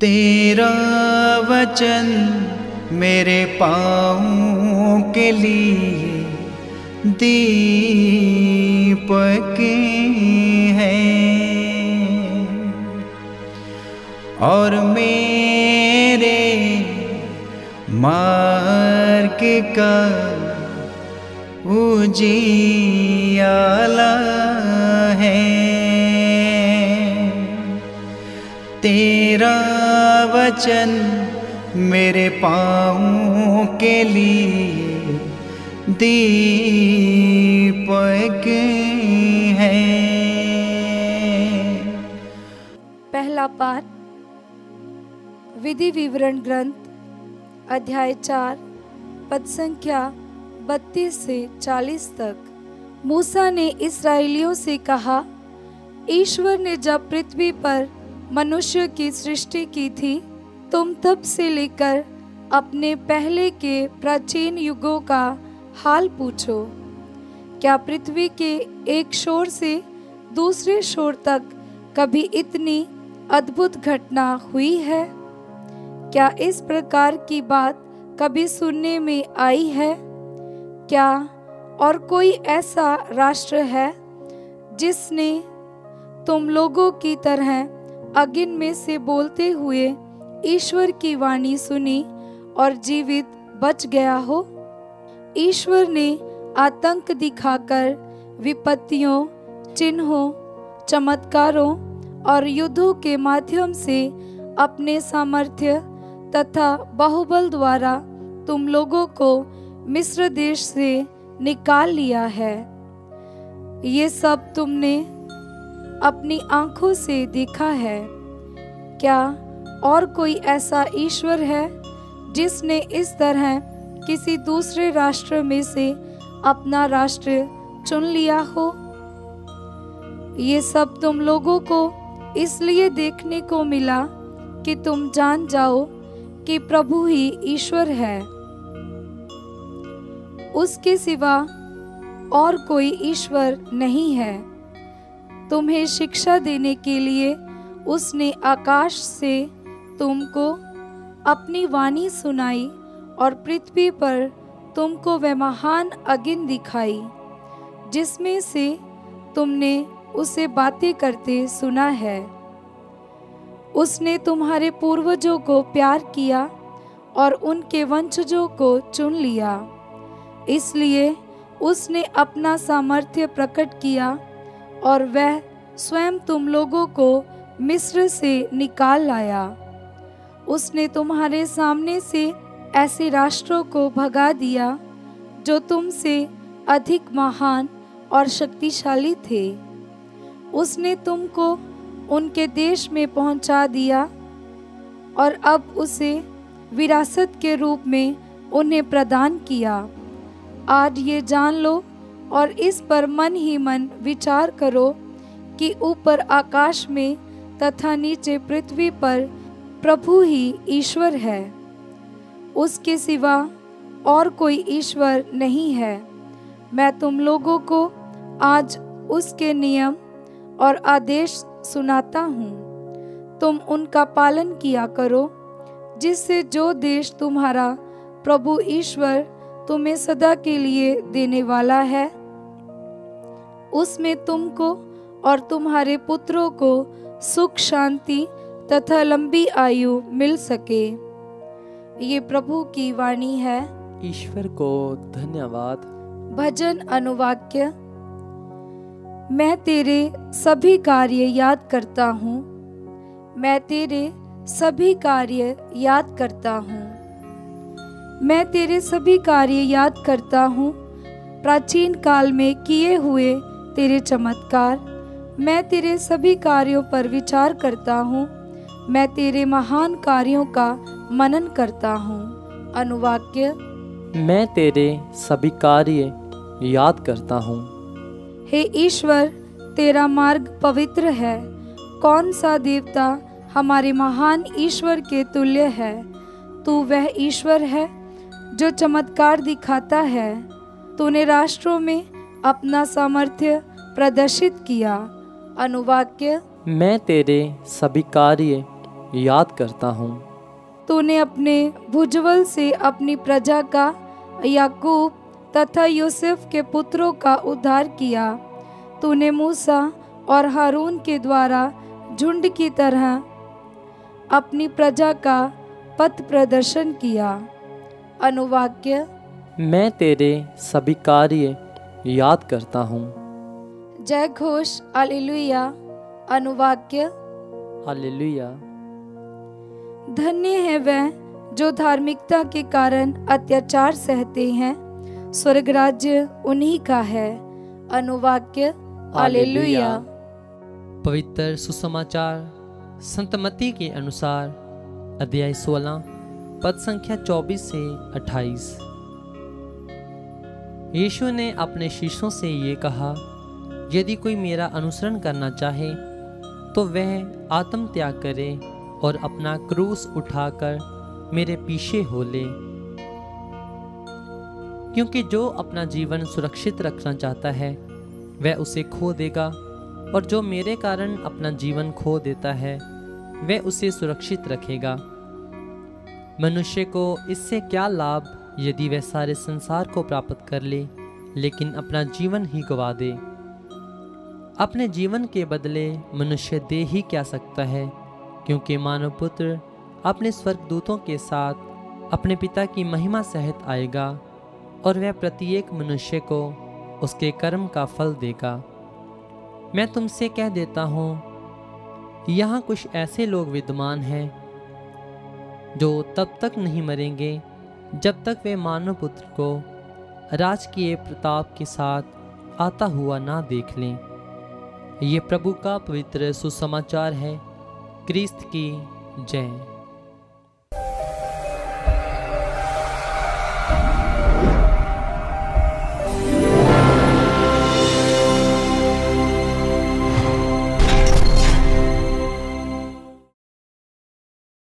तेरा वचन मेरे पाँव के लिए दीपक है और मेरे मार्ग का उजियाला है। तेरा वचन मेरे पाँव के लिए दीपक है। पहला पाठ विधि विवरण ग्रंथ अध्याय 4 पद संख्या 32 से 40 तक। मूसा ने इस्राएलियों से कहा, ईश्वर ने जब पृथ्वी पर मनुष्य की सृष्टि की थी, तुम तब से लेकर अपने पहले के प्राचीन युगों का हाल पूछो। क्या पृथ्वी के एक छोर से दूसरे छोर तक कभी इतनी अद्भुत घटना हुई है? क्या इस प्रकार की बात कभी सुनने में आई है? क्या और कोई ऐसा राष्ट्र है जिसने तुम लोगों की तरह अग्नि में से बोलते हुए ईश्वर की वाणी सुनी और जीवित बच गया हो? ईश्वर ने आतंक दिखाकर विपत्तियों, चिन्हों, चमत्कारों और युद्धों के माध्यम से अपने सामर्थ्य तथा बाहुबल द्वारा तुम लोगों को मिस्र देश से निकाल लिया है। ये सब तुमने अपनी आंखों से देखा है। क्या और कोई ऐसा ईश्वर है जिसने इस तरह किसी दूसरे राष्ट्र में से अपना राष्ट्र चुन लिया हो? ये सब तुम लोगों को इसलिए देखने को मिला कि तुम जान जाओ कि प्रभु ही ईश्वर है। उसके सिवा और कोई ईश्वर नहीं है। तुम्हें शिक्षा देने के लिए उसने आकाश से तुमको अपनी वाणी सुनाई और पृथ्वी पर तुमको वह महान अग्नि दिखाई जिसमें से तुमने उसे बातें करते सुना है। उसने तुम्हारे पूर्वजों को प्यार किया और उनके वंशजों को चुन लिया। इसलिए उसने अपना सामर्थ्य प्रकट किया और वह स्वयं तुम लोगों को मिस्र से निकाल लाया। उसने तुम्हारे सामने से ऐसे राष्ट्रों को भगा दिया जो तुमसे अधिक महान और शक्तिशाली थे। उसने तुमको उनके देश में पहुंचा दिया और अब उसे विरासत के रूप में उन्हें प्रदान किया। आज ये जान लो और इस पर मन ही मन विचार करो कि ऊपर आकाश में तथा नीचे पृथ्वी पर प्रभु ही ईश्वर है। उसके सिवा और कोई ईश्वर नहीं है। मैं तुम लोगों को आज उसके नियम और आदेश सुनाता हूँ। तुम उनका पालन किया करो, जिससे जो देश तुम्हारा प्रभु ईश्वर तुम्हें सदा के लिए देने वाला है, उसमें तुमको और तुम्हारे पुत्रों को सुख, शांति तथा लंबी आयु मिल सके। ये प्रभु की वाणी है। ईश्वर को धन्यवाद। भजन अनुवाक्य। मैं तेरे सभी कार्य याद करता हूँ, मैं तेरे सभी कार्य याद करता हूँ, मैं तेरे सभी कार्य याद करता हूँ। प्राचीन काल में किए हुए तेरे चमत्कार, मैं तेरे सभी कार्यों पर विचार करता हूँ, मैं तेरे महान कार्यों का मनन करता हूँ। अनुवाक्य। मैं तेरे सभी कार्य याद करता हूँ। हे ईश्वर, तेरा मार्ग पवित्र है। कौन सा देवता हमारे महान ईश्वर के तुल्य है? तू वह ईश्वर है जो चमत्कार दिखाता है। तूने राष्ट्रों में अपना सामर्थ्य प्रदर्शित किया। अनुवाक्य। मैं तेरे सभी कार्य याद करता हूँ। तूने अपने भुजबल से अपनी प्रजा का, याकूब तथा यूसुफ के पुत्रों का उद्धार किया। तूने मूसा और हारून के द्वारा झुंड की तरह अपनी प्रजा का पथ प्रदर्शन किया। अनुवाक्य: मैं तेरे सभी कार्य याद करता हूँ। जय घोष हालेलुया। अनुवाक्य: हालेलुया। धन्य है वह जो धार्मिकता के कारण अत्याचार सहते हैं, स्वर्ग राज्य उन्हीं का है। अनुवाक्य: हालेलुया। पवित्र सुसमाचार संत मत्ती के अनुसार अध्याय 16 पद संख्या 24 से 28। यीशु ने अपने शिष्यों से ये कहा, यदि कोई मेरा अनुसरण करना चाहे तो वह आत्म त्याग करे और अपना क्रूस उठाकर मेरे पीछे हो ले। क्योंकि जो अपना जीवन सुरक्षित रखना चाहता है वह उसे खो देगा, और जो मेरे कारण अपना जीवन खो देता है वह उसे सुरक्षित रखेगा। मनुष्य को इससे क्या लाभ यदि वह सारे संसार को प्राप्त कर ले लेकिन अपना जीवन ही गवा दे। अपने जीवन के बदले मनुष्य दे ही क्या सकता है, क्योंकि मानव पुत्र अपने स्वर्गदूतों के साथ अपने पिता की महिमा सहित आएगा और वह प्रत्येक मनुष्य को उसके कर्म का फल देगा। मैं तुमसे कह देता हूँ, यहाँ कुछ ऐसे लोग विद्यमान हैं जो तब तक नहीं मरेंगे जब तक वे मानव पुत्र को राजकीय प्रताप के साथ आता हुआ ना देख लें। ये प्रभु का पवित्र सुसमाचार है। क्रिस्त की जय।